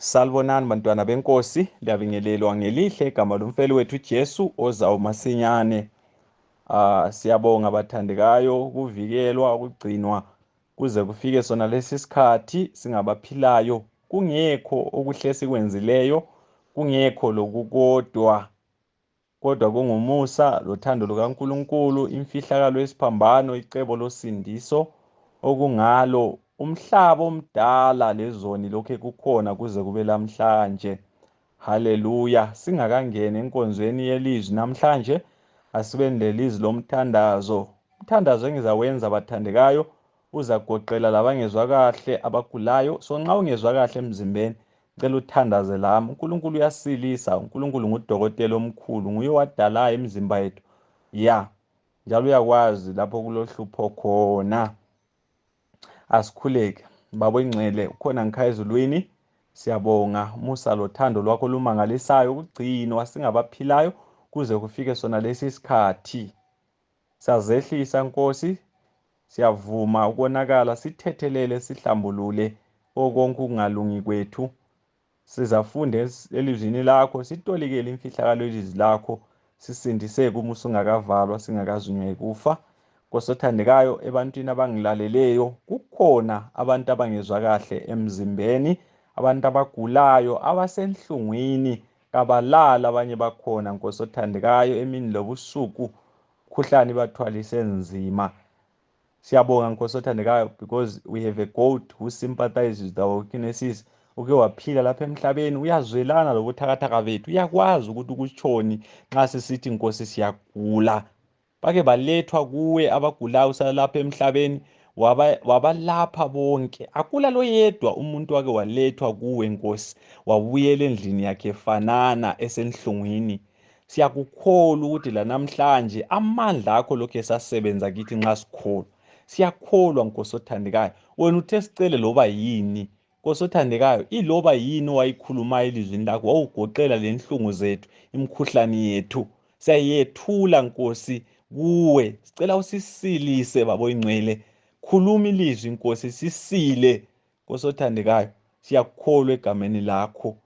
Salibonani bantwana benkosi, liyabingelelwa ngelihle igama lomfeli wethu uJesu ozayo masinyane. Siyabonga bathandekayo ukuvikelwa, ukugcinwa kuze kufike sona lesi sikhathi singabaphilayo. Kungekho okuhle sikwenzileyo, kungekho lokukodwa, kodwa kungumusa lothando lukaNkulunkulu, imfihlakalo yesiphambano, icebo losindiso okungalo umhlaba omdala lezoni lokhe kukhona kuze kube lamhlanje. Haleluya. Singakangena enkonzweni yelizwi namhlanje, asibe lelizwi lomthandazo. Umthandazo engizawenza bathandekayo uzagoqela labangezwa kahle, abagulayo. So nxa ungezwa kahle emzimbeni, cela uthandaze lami. uNkulunkulu uyasilisa, uNkulunkulu ngudokotela omkhulu, nguye owadalayo imizimba yethu. Njalo uyakwazi lapho kulohlupho khona. Asikhuleke. Baba oyingcwele, ukhona ngikhaya ezulwini. Siyabonga umusa lothando lwakho olumangalisayo, ukugcinwa singabaphilayo kuze kufike sona lesi sikhathi. Siyazehlisa Nkosi, siyavuma ukonakala, sithethelele, sihlambulule konke ukungalungi kwethu. Sizafunda elizwini lakho, sitolikele imfihlakalo yelizwi lakho, sisindiseke uma usungakavalwa, singakazunywa kufa. Nkosi othandekayo, ebantwini abangilaleleyo, kukhona abantu abangezwa kahle emzimbeni, abantu abagulayo, abasenhlungwini, kabalala abanye bakhona. Nkosi othandekayo, emini lobusuku umkhuhlane bathwalise nzima. Siyabonga Nkosi othandekayo, because we have a God who sympathizes with our weaknesses. Uke waphila lapha emhlabeni, uyazwelana lobuthakathaka bethu, uyakwazi ukuthi kutshoni nxa sisithi Nkosi siyagula. Bake balethwa kuwe abagulayo usalapha emhlabeni, wabalapha bonke. Akula loyedwa umuntu wake walethwa kuwe Nkosi, wabuyela endlini yakhe efanana esenhlungwini. Siyakukholwa ukuthi lanamhlanje amandla akho lokhu esasebenza kithi nxa sikholwa. Siyakholwa Nkosi othandekayo, wena uthe sicele loba yini. Nkosi othandekayo, iloba yini owayikhulumayo elizwini lakho wawugoqela lenhlungu zethu, imikhuhlane yethu. Siyayethula Nkosi kuwe, sicela usisilise Baba oyingcwele. Khuluma ilizwi Nkosi, sisile. Nkosi othandekayo, siyakholwa egameni lakho.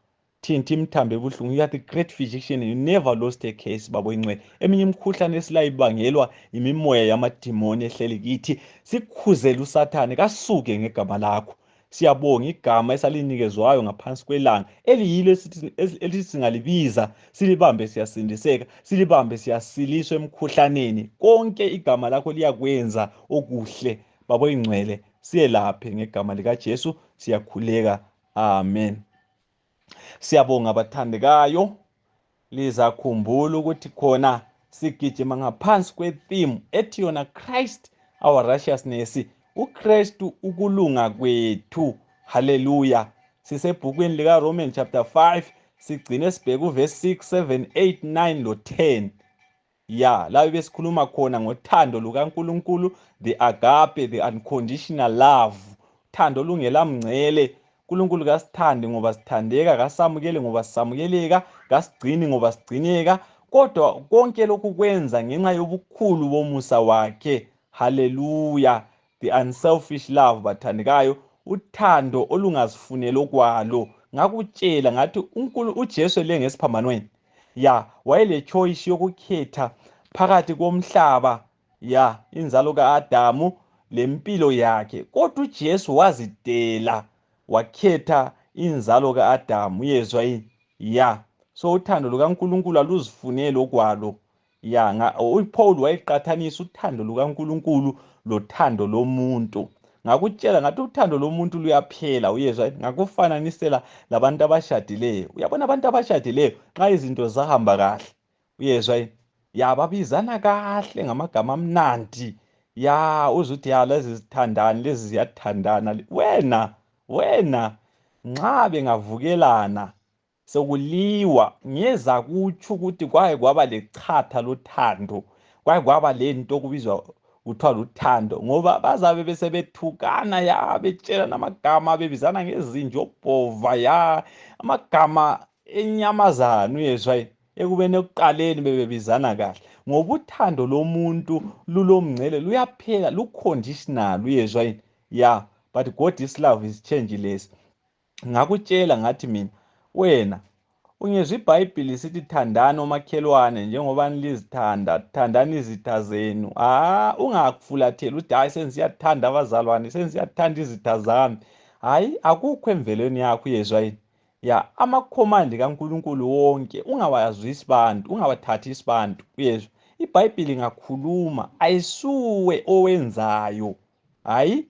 Thinta imthambo ebuhlungu. You are the great physician, you never lost a case Baba oyingcwele. Eminye imikhuhlane esilayibangelwa imimoya yamadimoni ehleli kithi, sikhuzele uSathane kasuke ngegama lakho. Siyabonga igama esalinikezwayo ngaphansi kwelanga, eliyilo elithi singalibiza silibambe siyasindiseka, silibambe siyasiliswa emkhuhlaneni. Konke igama lakho liyakwenza okuhle Baba oyingcwele. Siyelaphe ngegama likaJesu, siyakhuleka. Amen. Siyabonga bathandekayo, lizakhumbula ukuthi khona sigijima ngaphansi kwetheme ethi yona Christ our righteousness, uKristu ukulunga kwethu. Haleluya. Sisebhukwini lika Romans chapter 5, sigcine sibheke uverse 6, 7, 8, 9 lo 10. La besikhuluma khona ngothando lukaNkulunkulu, the agape, the unconditional love. Uthando olungelamngcele. uNkulunkulu kasithande ngoba sithandeka, kasamukele ngoba sisamukeleka, kasigcini ngoba sigcineka. Kodwa konke lokhu kwenza ngenxa yobukhulu bomusa wakhe. Haleluya. The unselfish love bathandekayo, uthando olungazifunela okwalo. Ngakutshela ngathi uJesu ele ngesiphambanweni, wayele choice yokukhetha phakathi komhlaba, inzalo kaAdamu lempilo yakhe. Kodwa uJesu wazidela, wakhetha inzalo kaAdamu. Uyezwa yini? So uthando lukaNkulunkulu aluzifuneli okwalo. uPaul wayeqathanisa uthando lukaNkulunkulu lothando lomuntu. Ngakutshela ngathi uthando lomuntu luyaphela. Uyezwa, ngakufananisela labantu abashadileyo. Uyabona abantu abashadileyo nxa izinto zahamba kahle, uyezwa yini, babizana kahle ngamagama amnandi. Uzuthi lezi zithandani, lezi ziyathandana. Wena nxa bengavukelana sokuliwa, ngeza kutsho ukuthi kwaye kwaba lechatha lothando, kwaye kwaba lento okubizwa kuthiwa luthando, ngoba bazabe besebethukana, betshelana amagama, bebizana ngezinjobhova, amagama enyamazana. Uyezwa yini, ekubeni ekuqaleni bebebizana kahle. Ngoba uthando lomuntu lulomngcele, luyaphela, luconditional. Uyezwa yini, but God is love is changeless. ngakutshela ngathi mina, wena ungezwe iBhayibheli sithi thandani omakhelwane njengoba nilizithanda, thandani izitha zenu. Ungakufulatheli uthi hayi sengisiyathanda abazalwane, sengisiyathanda izitha zami. Hayi, akukho emvelweni yakho, uyezwa yini? Ya, amakhomandi kaNkulunkulu wonke ungawazwisi bantu, ungawathathisi bantu, uyezwa? iBhayibheli ngakhuluma, ayisuwe owenzayo. Hayi,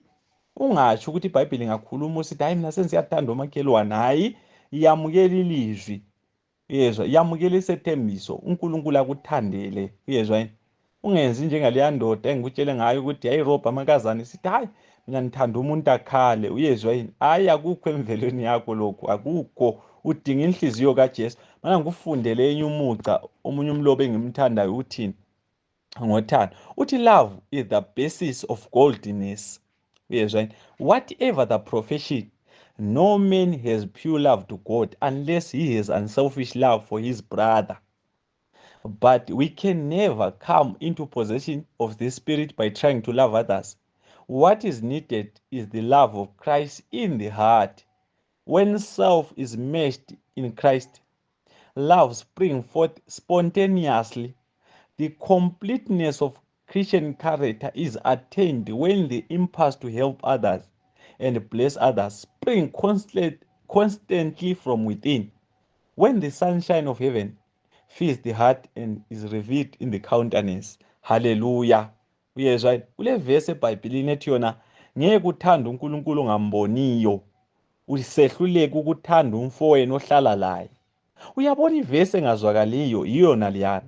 ungatsho ukuthi iBhayibheli ngakhuluma usithi hayi mina sengisiyathanda omakhelwane. Hayi, yamukela ilizwi. Uyezwa, yamukela isethembiso, uNkulunkulu akuthandele. Uyezwa yini? Ungenzi njengaleya ndoda engikutshele ngayo ukuthi hayi robha amankazana sithi hayi mina ngithanda umuntu akhale. Uyezwa yini? Hayi, akukho emvelweni yakho lokho, akukho. Udinga inhliziyo kaJesu. Mana ngikufundele enye umuca, omunye umlobo engimthandayo uthini? Ngothando uthi love is the basis of godliness. Uyezwa yini? Whatever the profession, no man has pure love to God unless he has unselfish love for his brother. But we can never come into possession of the Spirit by trying to love others. What is needed is the love of Christ in the heart. When self is meshed in Christ, love springs forth spontaneously. The completeness of Christian character is attained when the impulse to help others and bless others spring constantly from within. When the sunshine of heaven fills the heart and is revealed in the countenance. Hallelujah. Uyezwa kule verse eBhayibhelini ethi yona ngeke uthande uNkulunkulu ongamboniyo, usehluleke ukuthanda umfowenu ohlala laye. Uyabona ivesi engazwakaliyo iyona liyana.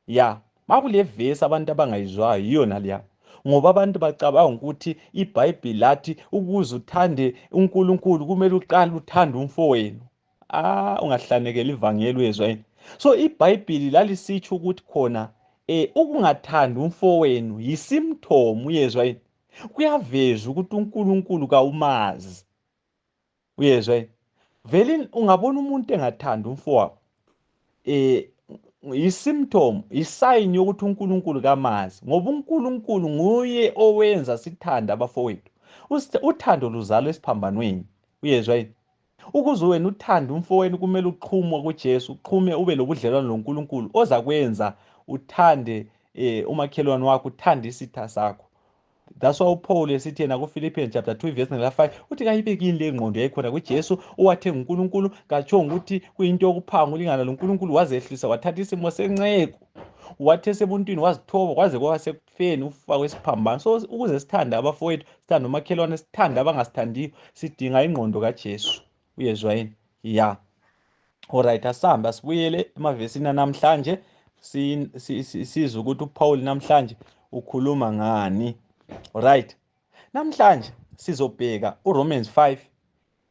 Ya, makule vesi abantu abangayizwayo iyona liyana. Ngoba abantu bacabanga ukuthi iBhayibheli lathi ukuze uthande uNkulunkulu kumele uqale uthande umfowenu. Ungahlanekela ivangeli, uyezwa yini? So iBhayibheli lalisitsho ukuthi khona ukungathanda umfowenu yisymptom, uyezwa yini? Kuyaveza ukuthi uNkulunkulu kawumazi. Uyezwa yini? Vele ungabona umuntu engathanda umfowabo, yisymptom, isign yokuthi uNkulunkulu kamazi, ngoba uNkulunkulu nguye owenza sithanda abafowethu. Uthando luzalwa esiphambanweni. Uyezwa yini? Ukuze wena uthande umfowenu kumele uqhume kuJesu, uqhume ube lobudlelwano noNkulunkulu oza kwenza uthande umakhelwane wakho, uthande isitha sakho. That's why uPaul esithi yena kuPhilippians chapter 2 verse 5 uthi kayibekini le ngqondo yayikhona kuJesu owathenga uNkulunkulu, katshongo ukuthi kuyinto yokuphanga ulingana loNkulunkulu, wazehlisa wathatha isimo senceko, wathi esebuntwini wazithoba kwaze kwasekufeni ufa kwesiphambano. So ukuze sithande abafowethu, sithande umakhelwane, sithande abangasithandiyo, sidinga ingqondo kaJesu. Uyezwa yini? Ya. Alright, asihamba sibuyele emavesini namhlanje sizwe ukuthi uPaul namhlanje ukhuluma ngani. Alright. Namhlanje sizobheka uRomans 5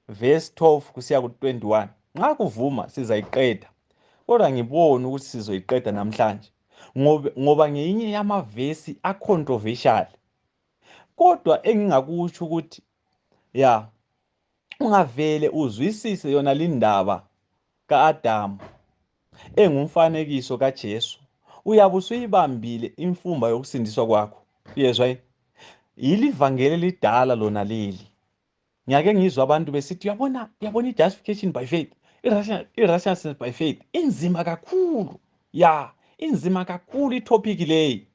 verse 12 kusiya ku21. Nxa kuvuma sizayiqeda. Kodwa ngibona ukuthi sizoyiqeda namhlanje ngoba ngeyinye yamavesi acontroversial. Kodwa engingakusho ukuthi ya ungavele uzwisise yona lindaba kaAdamu engumfanekiso kaJesu, uyabe usuyibambile imfumba yokusindiswa kwakho. Uyezwa yini? Yilivangeli lidala lona leli. Ngiyake ngizwa abantu besithi uyabona i-justification by faith, i-righteousness by faith inzima kakhulu. Ya, inzima kakhulu itopic leyi.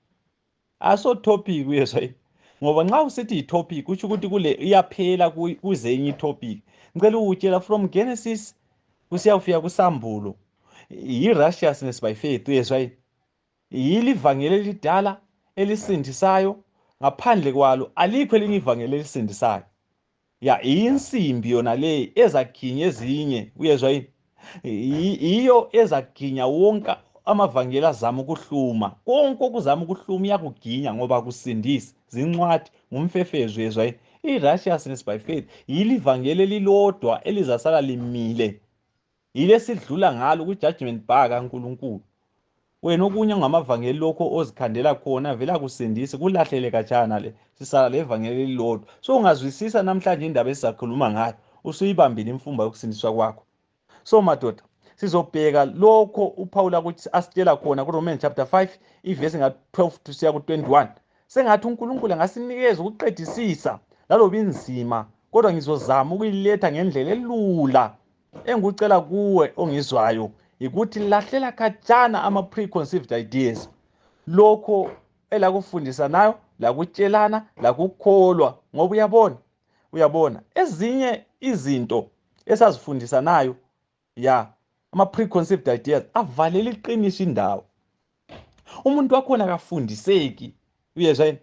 Aso topic, uyezwa yini? Ngoba nxa usithi itopic utsho ukuthi kule iyaphela kuze enye itopic. Ngicela ukutshela from Genesis kusiyafika kuSambulo, i-righteousness by faith, uyezwa yini? Yilivangeli lidala elisindisayo, ngaphandle kwalo alikho elinye ivangeli elisindisayo. Ya, insimbi yona le ezaginya ezinye, uyezwa yini? Iyo ezaginya wonke amavangeli azama ukuhluma. Konke okuzama ukuhluma iyakuginya ngoba kusindisi, zincwadi, ngumfefezo, uyezwa yini? I-righteousness by faith yilivangeli elilodwa elizasala limile. Yile sidlula ngalo ku-judgment bar kaNkulunkulu. Wena okunye ngamavangeli lokho ozikhandela khona vele akusindisi, kulahlele kajana le, sisala levangeli elilodwa. So ungazwisisa namhlanje indaba esizakhuluma ngayo, usuyibambile imfumba yokusindiswa kwakho. So madoda, sizobheka lokho uPaul ukuthi asitshela khona kuRomans chapter 5 ivesi nga12 kusiya ku21. Sengathi uNkulunkulu angasinikeza ukuqedisisa laloba inzima kodwa ngizozama ukuyiletha ngendlela elula. Engikucela kuwe ongizwayo ukuthi lahlela khatshana ama-preconceived ideas. Lokho elakufundisa nayo, lakutshelana, lakukholwa. Ngoba uyabona ezinye izinto esazifundisa nayo ama-preconceived ideas avalela iqiniso indawo. Umuntu wakhona akafundiseki, uyezwa yini,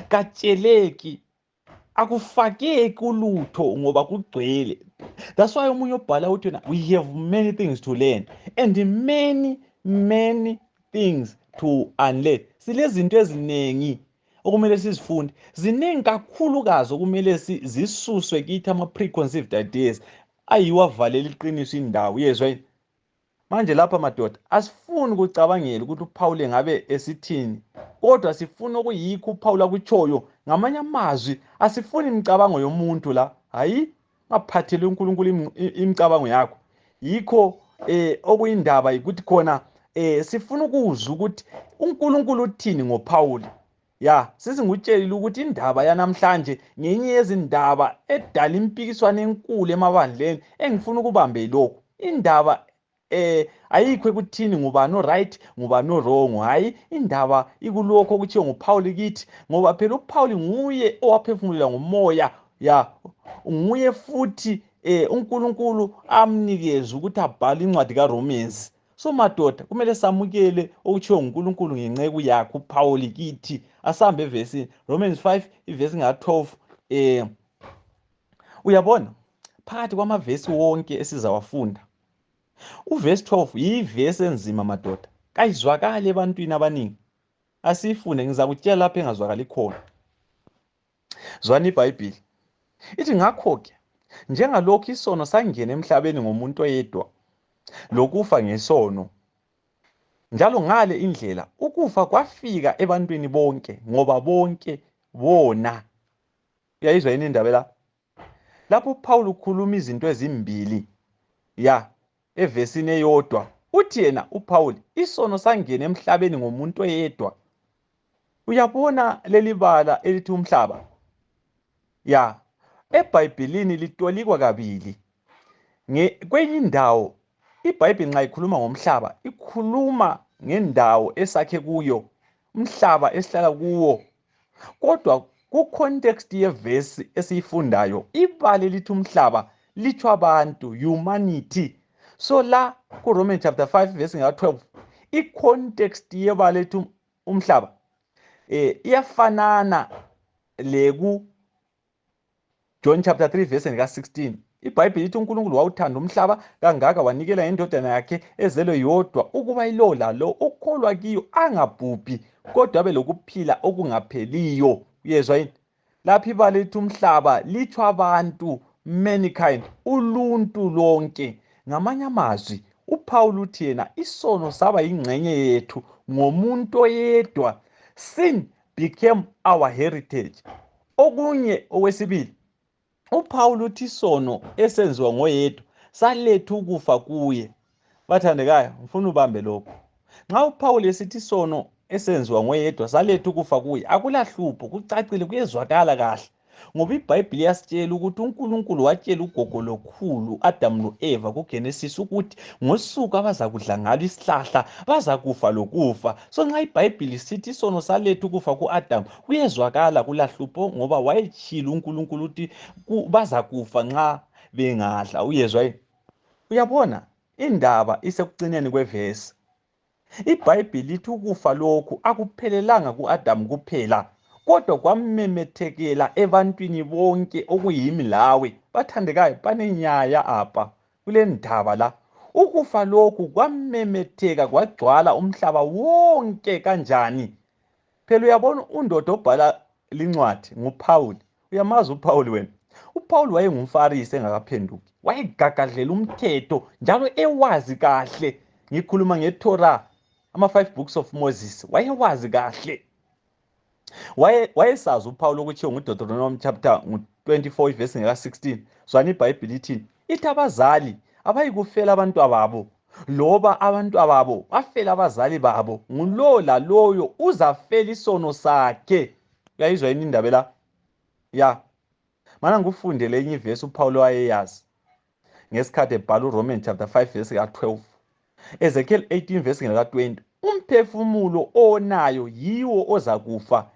katsheleki, akufakeki ulutho ngoba kugcwele. That's why umunye ubhala uthi we have many things to learn and many things to unlearn. Silezinto eziningi okumele sizifunde, ziningi kakhulukazi okumele zisuswe kithi ama-preconceived ideas ayiwo avalela iqiniso indawo. Uyezwa yini? Manje lapha madoda asifuni ukucabangela ukuthi uPaul engabe esithini, kodwa sifuna okuyikho uPaul akutshoyo. Ngamanye amazwi asifuni imicabango yomuntu la, hayi ngaphathele uNkulunkulu imicabango yakho. Yikho okuyindaba ukuthi khona sifuna ukuzwa ukuthi uNkulunkulu uthini ngoPaul. Sizingutshela ukuthi indaba yanamhlanje ngenye yezindaba edala impikiswano enkulu emabandleni engifuna ukubambe lokho. Indaba ayikho ekuthini ngubani o-right ngubani o-wrong, hayi indaba ikulokho okuthiwa nguPaul kithi, ngoba phela uPaul nguye owaphefumulelwa ngumoya, nguye futhi uNkulunkulu amnikeza ukuthi abhale incwadi kaRomans. So madoda kumele samukele okuthiwa uNkulunkulu ngenceku yakhe uPaul kithi. Asambe evesini Romans 5 ivesi nga-12. Uyabona phakathi kwamavesi wonke esizawafunda, uvesi 12 yivesi enzima madoda, kayizwakali ebantwini abaningi. Asiyifunde, ngizakutshela lapho engazwakali khona. Zwana iBhayibheli ithi, ngakho-ke njengalokhu isono sangena emhlabeni ngomuntu oyedwa, lokufa ngesono, njalo ngale indlela ukufa kwafika ebantwini bonke ngoba bonke bona. Uyayizwa yini indaba la? Lapho uPaul ukhuluma izinto ezimbili evesini eyodwa, uthi yena uPaul isono sangena emhlabeni ngomuntu oyedwa. Uyabona leli bala elithi umhlaba, eBhayibhelini litolikwa kabili. Kwenye indawo iBhayibheli nxa ikhuluma ngomhlaba ikhuluma ngendawo esakhe kuyo, umhlaba esihlala kuwo. Kodwa ku-context yevesi esiyifundayo ibala elithi umhlaba litsho abantu, humanity. So la kuRomans chapter 5 verse nga-12 i-context yebala elithi umhlaba iyafanana leku John chapter 3 verse nga-16. IBhayibheli lithi uNkulunkulu wawuthanda umhlaba kangaka wanikela indodana yakhe ezelwe yodwa, ukuba ilo lalo okholwa kiyo angabhubhi kodwa abe lokuphila okungapheliyo. Uyezwa yini? Lapho ibala lithi umhlaba litsho abantu, mankind, uluntu lonke. Ngamanye amazwi uPaul uthi yena isono saba yingxenye yethu ngomuntu oyedwa. Sin became our heritage. Okunye okwesibili, uPaul uthi isono esenziwa ngoyedwa saletha ukufa kuye. Bathandekayo, ngifuna ubambe lokho. Nxa uPaul esithi isono esenziwa ngoyedwa saletha ukufa kuye, akulahlupho, kucacile, kuyezwakala kahle. Ngoba iBhayibheli yasitshela ukuthi uNkulunkulu watshela ugogo lokhulu Adam lo-Eva kuGenesis ukuthi ngosuku abazakudla ngalo isihlahla bazakufa lokufa. So nxa iBhayibheli sithi isono saletha ukufa ku-Adam, kuyezwakala, kulahlupho, ngoba wayetshilo uNkulunkulu ukuthi bazakufa nxa bengadla. Uyezwa yini? Uyabona indaba isekucineni kwevesi. IBhayibheli lithi ukufa lokhu akuphelelanga ku-Adam kuphela, kodwa kwamemethekela ebantwini bonke okuyimi lawe. Bathandekayo, banenyaya apha kule ndaba la. Ukufa lokhu kwamemetheka kwagcwala umhlaba wonke kanjani? Phela uyabona undoda obhala lincwadi nguPaul. Uyamazi uPaul wena? uPaul wayengumfarisi engakaphenduki, wayegagadlela umthetho njalo ewazi kahle. Ngikhuluma ngeTorah, ama-5 books of Moses, wayewazi kahle. Wayesazi uPaul okuthiwa nguDeuteronomy chapter 24 verse nga-16. Zwana iBhayibheli ithini? Ithi abazali abayikufela abantwababo, loba abantwababo bafela abazali babo, ngulowo laloyo uzafela isono sakhe. Uyayizwa yini indaba la? Mana ngikufundele enye ivesi uPaulo wayeyazi ngesikhathi ebhala uRomans chapter 5 verse ka12. Ezekiel 18 verse ka20. Umphefumulo onayo yiwo ozakufa.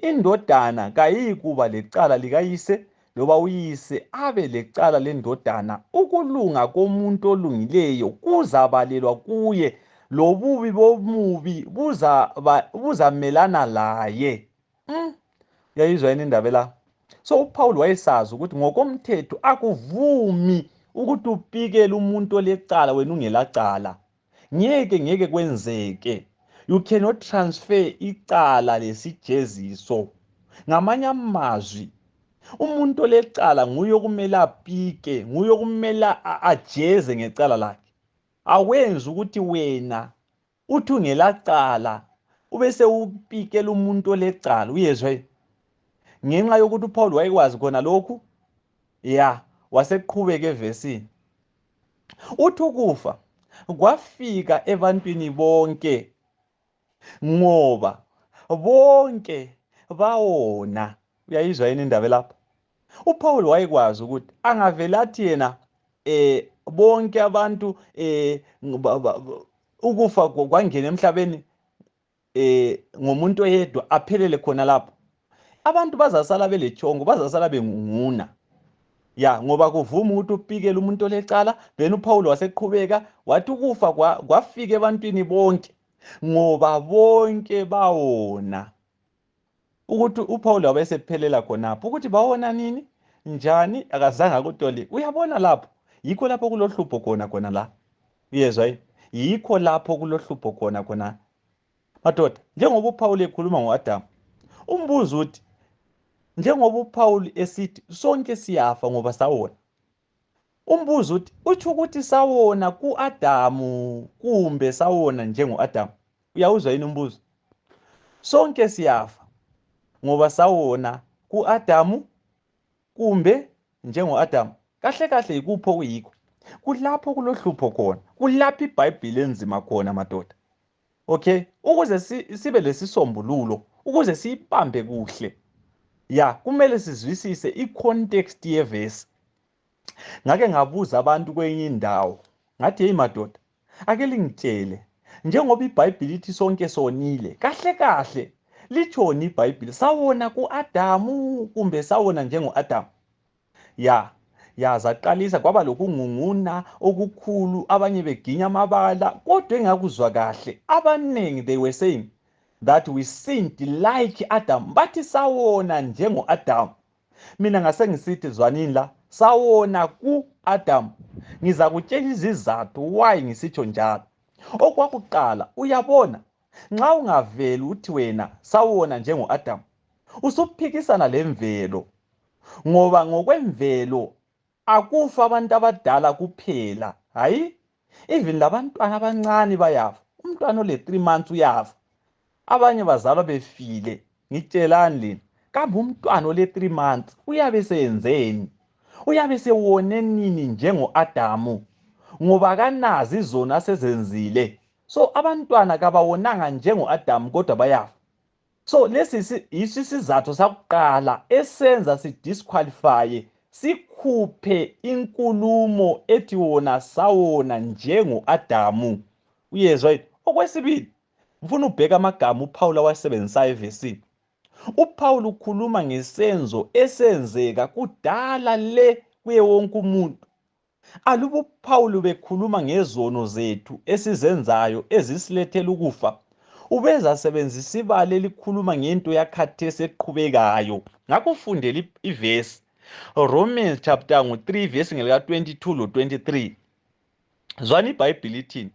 Indodana kayikuba lecala likayise loba uyise abe lecala lendodana. Ukulunga komuntu olungileyo kuzabalelwa kuye, lobubi bomubi buzamelana laye. Uyayizwa yini indaba la? So uPaul wayesazi ukuthi ngokomthetho akuvumi ukuthi upikele umuntu olecala wena ungelacala. Ngeke kwenzeke. You cannot transfer icala lesijeziso. Ngamanye amazwi, umuntu olecala nguye okumele apike, nguye okumele ajeze ngecala lakhe. Awenzi ukuthi wena uthi ungelacala ubese upikela umuntu olecala. Uyezwa? Ngenxa yokuthi uPaul wayekwazi khona lokhu, waseqhubeka evesini. Uthi ukufa kwafika ebantwini bonke ngoba bonke bawona. Uyayizwa yini indaba lapha? uPaul wayekwazi ukuthi angavela athi yena bonke abantu ukufa kwangena emhlabeni ngomuntu oyedwa aphelele khona lapho. Abantu bazasala belechongo, bazasala bengunguna. Ngoba kuvuma ukuthi upikele umuntu olecala. Then uPaul waseqhubeka wathi ukufa kwafika ebantwini bonke ngoba bonke bawona. Ukuthi uPaul wabesephelela khonapho. Ukuthi bawona nini? Njani? Akazange akutole. Uyabona lapho? Yikho lapho kulohlupho khona la. Uyezwa yini? Yikho lapho kulohlupho khona. Madoda, njengoba uPaul ekhuluma ngoAdamu, umbuzo uthi njengoba uPaul esithi sonke siyafa ngoba sawona. Umbuzo uthi uthi ukuthi sawona kuAdamu kumbe sawona njengoAdamu. Uyawuzwa yini umbuzo? Sonke siyafa ngoba sawona kuAdamu kumbe njengoAdamu. Kahle yikupho kuyikho. Kulapho kulohlupho khona. Kulapho iBhayibheli enzima khona madoda. Okay? Ukuze sibe lesisombululo, ukuze siyibambe kuhle. Kumele sizwisise icontext yevesi. Ngake ngabuza abantu kwenye indawo. Ngathi hey madoda, ake lingitshele njengoba iBhayibheli ithi sonke sonile. Kahle litshoni iBhayibheli? Sawona kuAdamu kumbe sawona njengoAdamu? Zaqalisa kwaba lokungunguna okukhulu, abanye beginya amabala, kodwa engakuzwa kahle. Abaningi they were saying that we sinned like Adam, bathi sawona njengoAdamu. Mina ngase ngisithi zwanini la, sawona kuAdamu. Ngiza kutshela izizathu why ngisitsho njalo. Okwakuqala, uyabona, nxa ungaveli uthi wena sawona njengoAdamu, usuphikisana lemvelo. Ngoba ngokwemvelo akufa abantu abadala kuphela, hayi, even labantwana abancane bayafa. Umntwana ole 3 months uyafa. Abanye bazalwa befile. Ngitshelani lina, kambe umntwana ole 3 months uyabe seyenzeni? Uyabe sewone nini njengoAdamu? Ngoba kanazi izona asezenzile. So abantwana kabawonanga njengoAdamu kodwa bayafa. So lesi isizathu sakuqala esenza sidisqualify, sikhuphe inkulumo ethi wona sawona njengoAdamu. Uyezwa yini? Okwesibili, mfuna ubheka amagama uPaul awasebenzisayo evesini. uPaul ukhuluma ngesenzo esenzeka kudala le kuye wonke umuntu. Aluba uPaul bekhuluma ngezono zethu esizenzayo ezisilethela ukufa, ubeza sebenzisa ibali elikhuluma ngento yakhathesi eqhubekayo. Ngakho fundela ivesi Romans chapter 3 verse ngelika 22 lo 23. Zwana iBhayibheli ithini?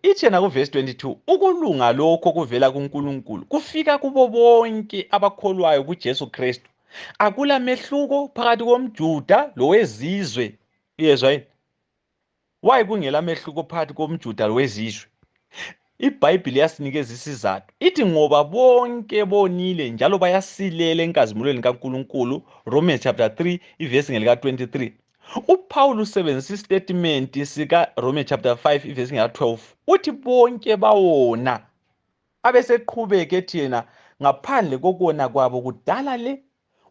Ithi na ku verse 22, ukulunga lokho kuvela kuNkulunkulu kufika kubo bonke abakholwayo kuJesu Kristu. Akula mehluko phakathi komJuda lowezizwe. Uyezwa yini? Why kungela mehluko phakathi komJuda lowezizwe? iBhayibheli yasinikeza isizathu. Ithi ngoba bonke bonile njalo bayasilela enkazimulweni kaNkulunkulu. Romans chapter 3 ivesi ngelika 23. uPaul usebenzisa istatement sika Romans chapter 5 ivesi ngelika 12. Uthi bonke bawona. Abeseqhubeka ethi yena ngaphandle kokona kwabo kudala le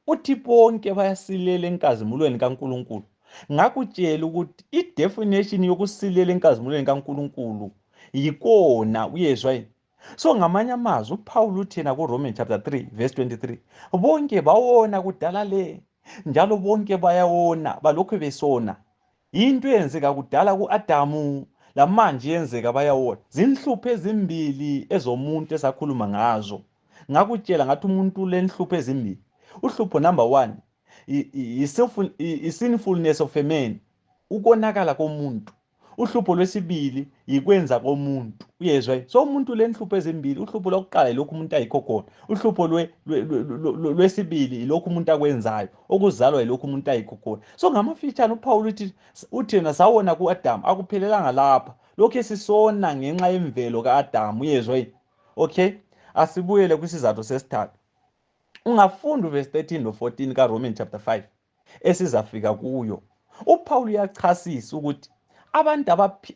uthi bonke bayasilela enkazimulweni kaNkulunkulu. Ngakutshela ukuthi i-definition yokusilela enkazimulweni kaNkulunkulu yikona, uyezwa yini? So ngamanye amazwi uPaul uthena kuRomans chapter 3 verse 23, bonke bawona kudala le, njalo bonke bayawona balokhu besona. Into eyenzeka kudala ku-Adamu lamanje yenzeka bayawona. Zinhlupho ezimbili ezomuntu esakhuluma ngazo. Ngakutshela ngathi umuntu lenhlupho ezimbili. Uhlupho number 1 i-sinfulness of a man, ukonakala komuntu. Uhlupho lwesibili yikwenza komuntu. Uyezwa? So umuntu lenhlupho ezimbili. Uhlupho lokuqala yilokhu umuntu ayikho khona. Uhlupho lwesibili yilokhu umuntu akwenzayo, okuzalwa yilokhu umuntu ayikho khona. So ngamafitshane uPaul uthi yena sawona ku-Adamu, akuphelelanga lapha. Lokhu esisona ngenxa yemvelo ka-Adamu. Uyezwa yini? Okay, asibuyele kwisizathu sesithathu. Ungafunda verse 13 no 14 kaRomans chapter 5 esizafika kuyo. uPaul uyachasisa ukuthi abantu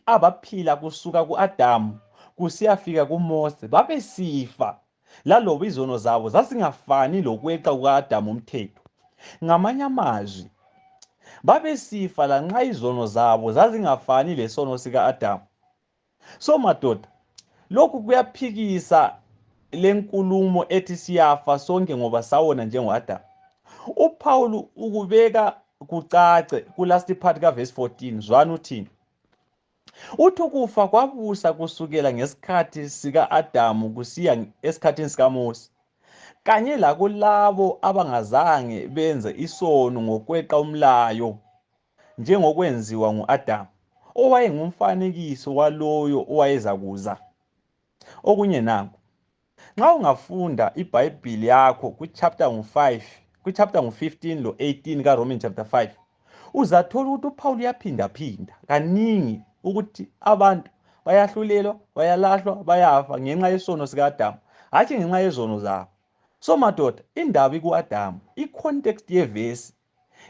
abaphila kusuka ku-Adamu kusiyafika kuMose babesifa, laloba izono zabo zasingafani lokweqa kuka-Adamu umthetho. Ngamanye amazwi babesifa lanxa izono zabo zazingafani lesono sika-Adamu. So madoda, lokhu kuyaphikisa lenkulumo ethi siyafa sonke ngoba sawona njengo-Adamu. uPaul ukubeka kucace kulast part kaverse 14. Zwana uthini? Uthi ukufa kwabusa kusukela ngesikhathi sika-Adamu kusiya esikhathini sikaMose, kanye lakulabo abangazange benze isono ngokweqa umlayo, njengokwenziwa ngu-Adamu, owayengumfanekiso waloyo owayezakuza. Okunye nanku, nxa ungafunda iBhayibhili yakho kuchapter 15 lo 18 kaRomans chapter 5, uzathola ukuthi uPaul yaphindaphinda kaningi ukuthi abantu bayahlulelwa, bayalahlwa, bayafa ngenxa yesono sika-Adamu, hatshi ngenxa yezono zabo. So madoda, indaba iku-Adamu, i-context yevesi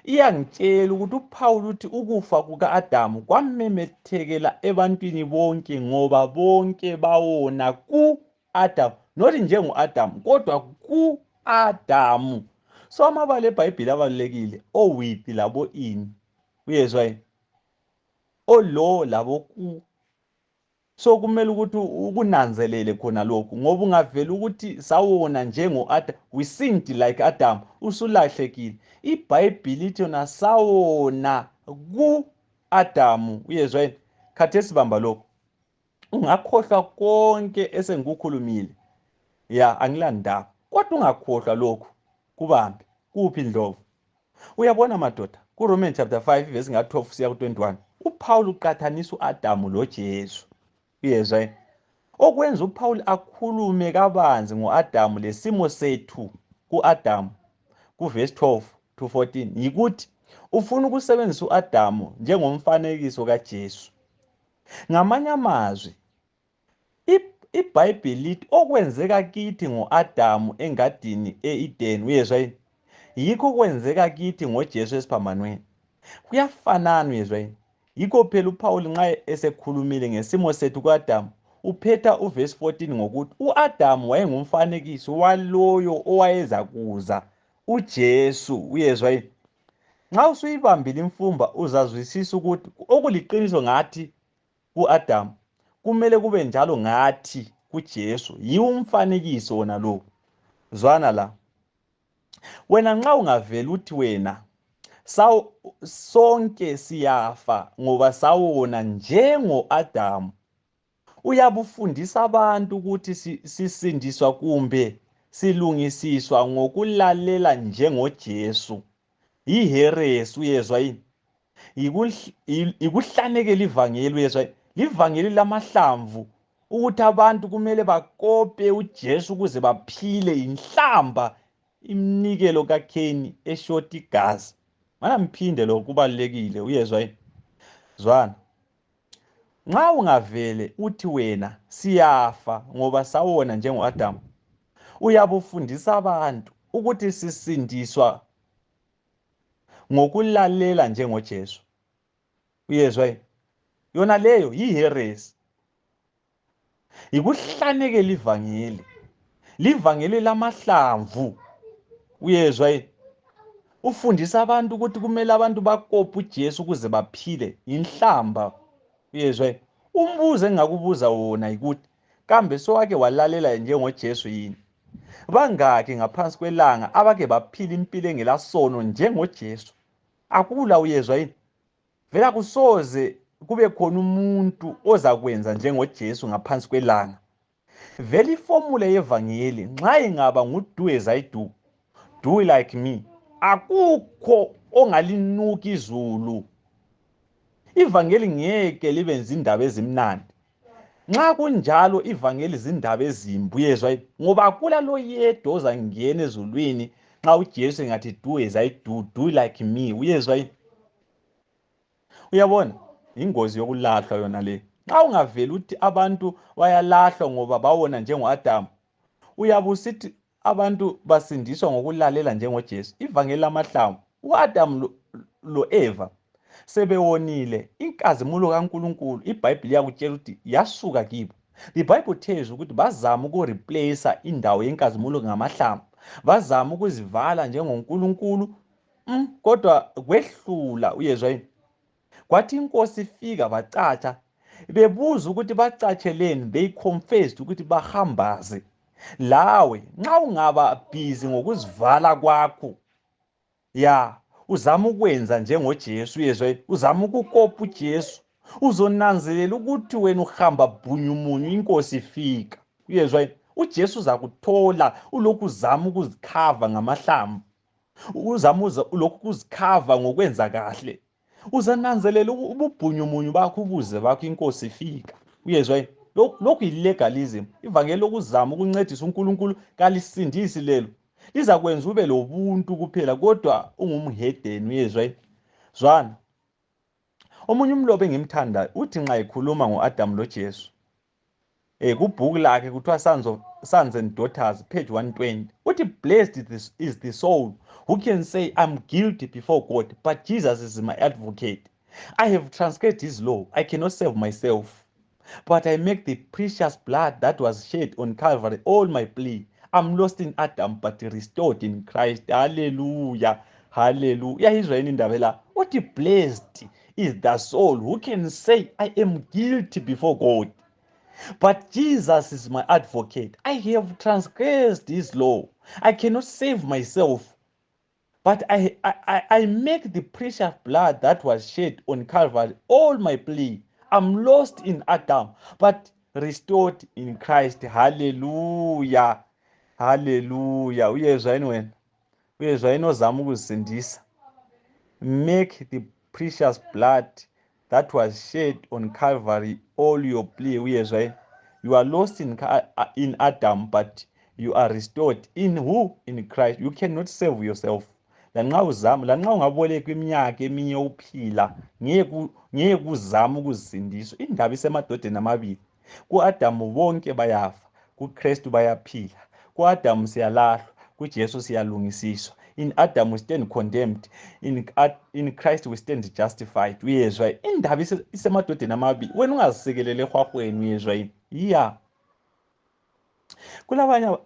iyangitshela ukuthi uPaul uthi ukufa kuka-Adamu kwamemethekela ebantwini bonke ngoba bonke bawona ku-Adamu, not njengo-Adamu kodwa ku-Adamu. So amabala eBhayibhili abalulekile, o-with labo in. Uyezwa yini? O-lo labo ku. So kumele ukuthi ukunanzelele khona lokhu, ngoba ungavela ukuthi sawona njengo-Adamu, we sinned like Adam, usulahlekile. iBhayibhili ithi yona sawona ku-Adamu. Uyezwa yini? Khathesi bamba lokhu. Ungakhohlwa konke esengikukhulumile, ya angilandaba, kodwa ungakhohlwa lokhu. Kubambe kuphi indlovu? Uyabona madoda, kuRomans chapter 5 verse 12 siya ku-21, uPaul uqathanisa u-Adamu loJesu. Uyezwa yini? Okwenza uPaul akhulume kabanzi ngo-Adamu lesimo sethu ku-Adamu kuverse 12 to 14 yikuthi ufuna ukusebenzisa u-Adamu njengomfanekiso kaJesu. Ngamanye amazwi, iBhayibhili lithi okwenzeka kithi ngo-Adamu engadini e-Eden, uyezwa yini, yikho kwenzeka kithi ngoJesu esiphambanweni. Kuyafanana, uyezwa yini? Yikho phela uPaul nxa esekhulumile ngesimo sethu ku-Adamu, uphetha uverse 14 ngokuthi u-Adamu wayengumfanekiso waloyo owayeza kuza, uJesu. Uyezwa yini? Nxa usuyibambile imfumba uzazwisisa ukuthi okuliqiniso ngathi ku-Adamu kumele kube njalo ngathi kuJesu. Yiwo umfanekiso wona lo. Zwana la, wena nxa ungavela uthi wena sonke siyafa ngoba sawona njengo-Adamu, uyabufundisa abantu ukuthi sisindiswa kumbe silungisiswa ngokulalela njengoJesu. Yiheresi, uyezwa yini? Ikuhlanekela ivangeli, uyezwa yini? Livangeli lamahlamvu ukuthi abantu kumele bakope uJesu ukuze baphile, inhlamba iminikelo kaKheni eshoti igazi. Mana mphinde lo kubalekile, uyezwa yini? Zwana, nxa ungavele uthi wena siyafa ngoba sawona njengo-Adamu, uyabufundisa abantu ukuthi sisindiswa ngokulalela njengoJesu. Uyezwa yini? Yona leyo yiheresi, ikuhlanekela ivangeli, livangeli lamahlamvu. Uyezwa yini? ufundisa abantu ukuthi kumele abantu bakope uJesu ukuze baphile. Inhlamba. Uyezwa? Umbuzo engakubuza wona ukuthi kambe sowake walalela njengoJesu yini? Bangaki ngaphansi kwelanga abake baphila impilo engelasono njengoJesu? Akula. Uyezwa yini? Vela kusoze kube khona umuntu ozakwenza njengoJesu ngaphansi kwelanga. Vele iformula yevangeli nxa ingaba ngu-do as I do, do like me, akukho ongalinuka izulu. Ivangeli ngeke libenza indaba ezimnandi. Nxa kunjalo ivangeli izindaba ezimbi. Uyezwa? Ngoba akula lo yedwa ozangena ezulwini nxa uJesu engathi do as I do, do like me. Uyezwa? Uyabona? Ingozi yokulahlwa yona le. Nxa ungavela uthi abantu bayalahlwa ngoba bawona njengoAdamu, uyabe usithi abantu basindiswa ngokulalela njengoJesu. Ivangeli lamahlamvu, uAdamu lo Eva sebewonile inkazimulo kaNkulunkulu. iBhayibheli yakutshela ukuthi yasuka kibo. The Bible tells ukuthi bazama ukureplace indawo yenkazimulo ngamahlamvu, bazama ukuzivala njengoNkulunkulu, kodwa kwehlula. Uyezwa yini? Kwathi inkosi ifika bacatsha, bebuza ukuthi bacatsheleni, they confessed ukuthi bahambaze. Lawe nxa ungaba busy ngokuzivala kwakho, uzama ukwenza njengoJesu. Uyezwa? Uzama ukukopa uJesu, uzonanzelela ukuthi wena uhamba bhunyumunyu inkosi ifika. Uyezwa? uJesu uzakuthola ulokhu uzama ukuzikhava ngamahlamvu, uzama ulokhu ukuzikhava ngokwenza kahle. Uzananzelela ububhunyumunyu bakho ubuze bakho inkosi ifika. Uyezwa? Lokhu yilegalism. Ivangeli lokuzama ukuncedisa uNkulunkulu kalisindisi lelo. Lizakwenza ube lobuntu kuphela kodwa ungumhedeni. Uyezwa? Zwana. Omunye umlobo engimthanda uthi nxa ekhuluma ngoAdamu loJesu, kubhuku lakhe kuthiwa Sons and Daughters, page 120, uthi blessed is the soul who can say I'm guilty before God, but Jesus is my advocate. I have transgressed his law. I cannot save myself, but I make the precious blood that was shed on Calvary all my plea. I'm lost in Adam but restored in Christ. Hallelujah. Hallelujah. Yizwa yini indaba la? Uthi blessed is the soul who can say I am guilty before God, but Jesus is my advocate. I have transgressed his law. I cannot save myself, but I make the precious blood that was shed on Calvary all my plea. I'm lost in Adam, but restored in Christ. Hallelujah. Hallelujah. Uyezwa yini wena? Uyezwa yini ozama ukuzisindisa? Make the precious blood that was shed on Calvary all your plea. Uyezwa yini? You are lost in Adam, but you are restored in who? In Christ. You cannot save yourself. Lanxa uzama, lanxa ungaboleka iminyaka eminye uphila, ngeke uzama ukuzisindiswa. Indaba isemadodeni amabili. kuAdamu bonke bayafa, kuKristu bayaphila. kuAdamu siyalahlwa, kuJesu siyalungisiswa. In Adam we stand condemned, in Christ we stand justified. Uyezwa? Indaba isemadodeni amabili. Wena ungazisekelele ehwahweni. Uyezwa yini?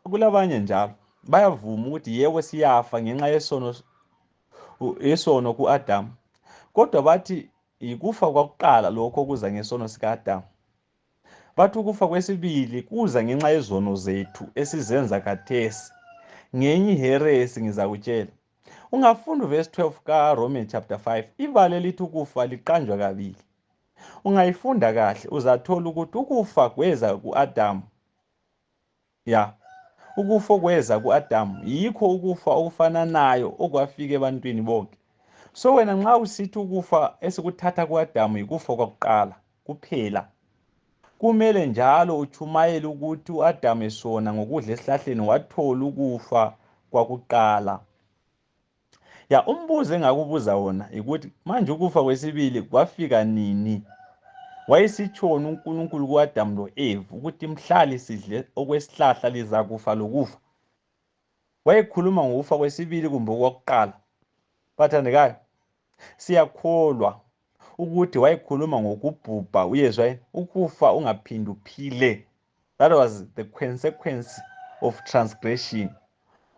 Kulabanye njalo bayavuma ukuthi yebo siyafa ngenxa yesono kuAdamu, kodwa bathi ikufa kwakuqala lokho kuza ngesono sikaAdamu. Bathi ukufa kwesibili kuza ngenxa yezono zethu esizenza khathesi. Ngenye iheresi ngizakutshela. Ungafunda verse 12 kaRomans chapter 5, ibale lithi ukufa liqanjwa kabili. Ungayifunda kahle uzathola ukuthi ukufa kweza kuAdamu. Ukufa kweza kuAdamu yikho ukufa okufananayo okwafika ebantwini bonke. So wena nxa usithi ukufa esikuthatha kuAdamu yikufa kwakuqala kuphela, kumele njalo uchumayele ukuthi uAdamu esona ngokudla esihlahleni wathola ukufa kwakuqala. Umbuzo engakubuza wona ukuthi manje ukufa kwesibili kwafika nini? Wayesitshona uNkulunkulu kuAdamu loEva ukuthi mhlali sidle okwesihlahla lizakufa lokufa? Wayekhuluma ngokufa kwesibili kumbe okwakuqala? Bathandekayo, siyakholwa ukuthi wayekhuluma ngokubhubha. Uyezwa? Ukufa ungaphindi uphile. That was the consequence of transgression.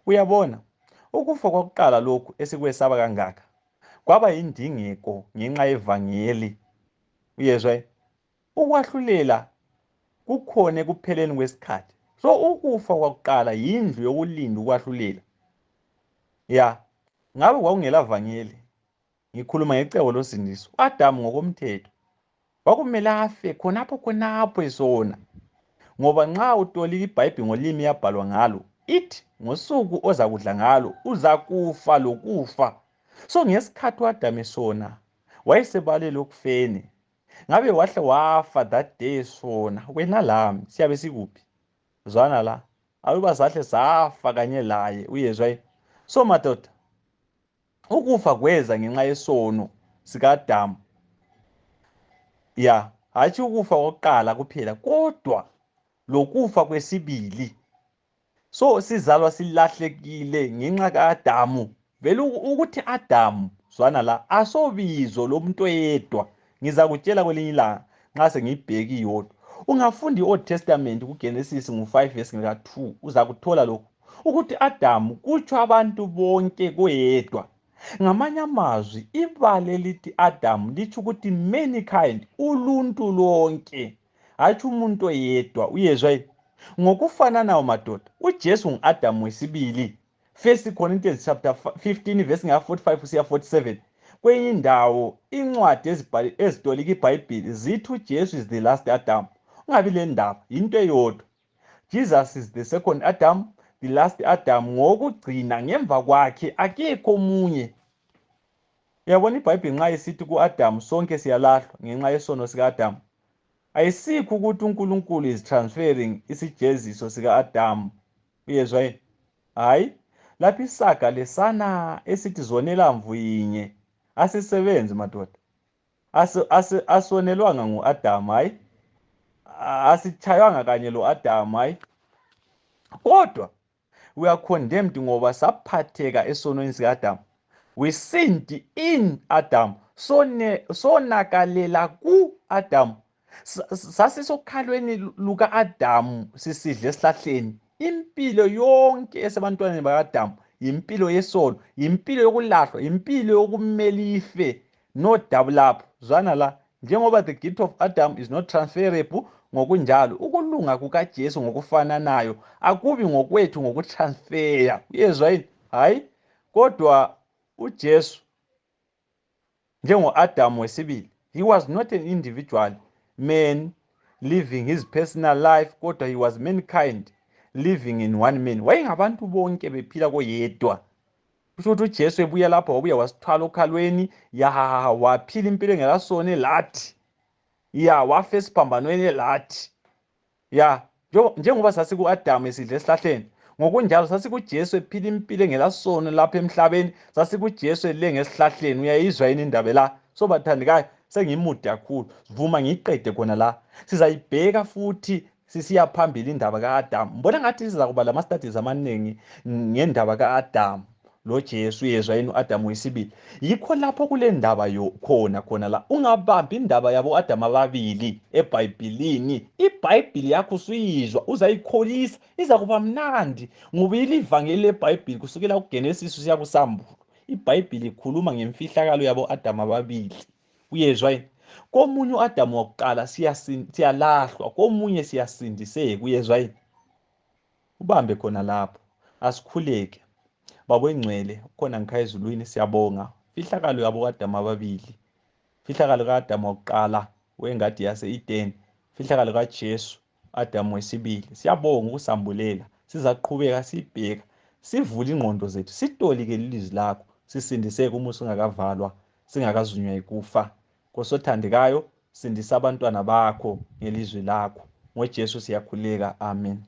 Uyabona? Ukufa kwakuqala lokhu esikwesaba kangaka kwaba yindingeko ngenxa yevangeli. Uyezwa? Ukwahlulela kukhona ekupheleni kwesikhathi. So ukufa kwakuqala yindlu yokulinda ukwahlulela. Ngabe kwakungela vangeli. Ngikhuluma ngecebo losindiso. U-Adamu ngokomthetho kwakumele afe khonapho esona. Ngoba nxa utolika iBhayibhili ngolimi yabhalwa ngalo, ithi ngosuku ozakudla ngalo uzakufa lokufa. So ngesikhathi u-Adamu esona wayesebalele okufeni. Ngabe wahle wafa that day sona, wena lami siyabe sikuphi? Zwana la, aluba sahle safa kanye laye. Uyezwa? So madoda, ukufa kweza ngenxa yesono sika-Adamu. Hatshi ukufa kokuqala kuphela, kodwa lokufa kwesibili. So sizalwa silahlekile ngenxa ka-Adamu. Vele ukuthi Adamu, zwana la, asobizo lomuntu oyedwa. Ngizakutshela kwelinye ilanga nxa sengiyibheka iyodwa. Ungafunda i-Old Testament kuGenesis 5:2 uzakuthola lokhu ukuthi Adamu kutsho abantu bonke koyedwa. Ngamanye amazwi ibale lithi Adamu litsho ukuthi mankind, uluntu lonke, hatshi umuntu oyedwa. Uyezwa? Ngokufananayo madoda, uJesu ngu-Adamu wesibili. 1 Corinthians chapter 15 verse 45 kusiya 47. Kwenye indawo incwadi ezitolika iBhayibhili zithi uJesu is the last Adam. Ungabi le ndaba, into eyodwa. Jesus is the second Adam, the last Adam, ngokugcina ngemva kwakhe akekho omunye. Uyabona iBhayibhili nxa isithi ku-Adamu sonke siyalahlwa ngenxa yesono sika-Adamu, ayisikho ukuthi uNkulunkulu is transferring isijeziso sika-Adamu. Uyezwa? Hayi, lapho isaga lesana esithi zonela mvuyinye asisebenzi madoda. Asonelwanga ngu-Adamu, hayi. Asitshaywanga kanye lo-Adamu, hayi. Kodwa we are condemned ngoba saphatheka esonweni sika-Adamu. We sinned in Adam. Sonakalela ku-Adamu. Sasisokhalweni luka-Adamu sisidla esihlahleni. Impilo yonke esebantwaneni baka-Adamu yimpilo yesono, yimpilo yokulahlwa, yimpilo yokumele ife. No double lapho. Zwana la, njengoba the gift of Adam is not transferable, ngokunjalo ukulunga kukaJesu ngokufananayo akubi ngokwethu ngokutransfer. Uyezwa yini? Hayi, kodwa uJesu njengo-Adamu wesibili, he was not an individual man living his personal life, kodwa he was mankind living in one man. Wayengabantu bonke bephila koyedwa. Kusho ukuthi uJesu ebuya lapha wabuya wasithwala okhalweni, waphila impilo engelasoni lathi. Wafa esiphambanweni lathi. Njengoba sasiku-Adamu esidla esihlahleni, ngokunjalo sasikuJesu ephila impilo engelasono lapha emhlabeni, sasikuJesu elenga esihlahleni. Uyayizwa yini indaba la? So bathandekayo, sengimude kakhulu. Vuma ngiyiqede khona la. Sizayibheka futhi sisiya phambili indaba ka-Adamu. Mbona ngathi sizakuba lama-studies amaningi ngendaba ka-Adamu loJesu. Uyezwa yini? U-Adamu wesibili. Yikho lapho kule ndaba khona la. Ungabambi indaba yabo Adamu ababili eBhayibhilini. iBhayibhili yakho usuyizwa, uzayikholisa, izakuba mnandi ngoba ilivangeli leBhayibhili kusukela kuGenesis usiya kuSambulo. iBhayibhili ikhuluma ngemfihlakalo yabo Adamu ababili. Uyezwa yini? Komunye u-Adamu wokuqala siyalahlwa, komunye siyasindiseka. Uyezwa yini? Ubambe khona lapho, asikhuleke. Baba engcwele, ukhona ngikhaya ezulwini, siyabonga fihlakalo yabo Adamu ababili. Fihlakalo ka-Adamu wokuqala wengadi yase-Eden, fihlakalo kaJesu Adamu wesibili. Siyabonga ukusambulela, sizaqhubeka sibheka, sivule ingqondo zethu, sitolike ilizwi lakho, sisindiseke umusa ungakavalwa, singakazunywa ikufa. Nkosothandekayo, sindisa abantwana bakho ngelizwi lakho. NgoJesu siyakhuleka, amen.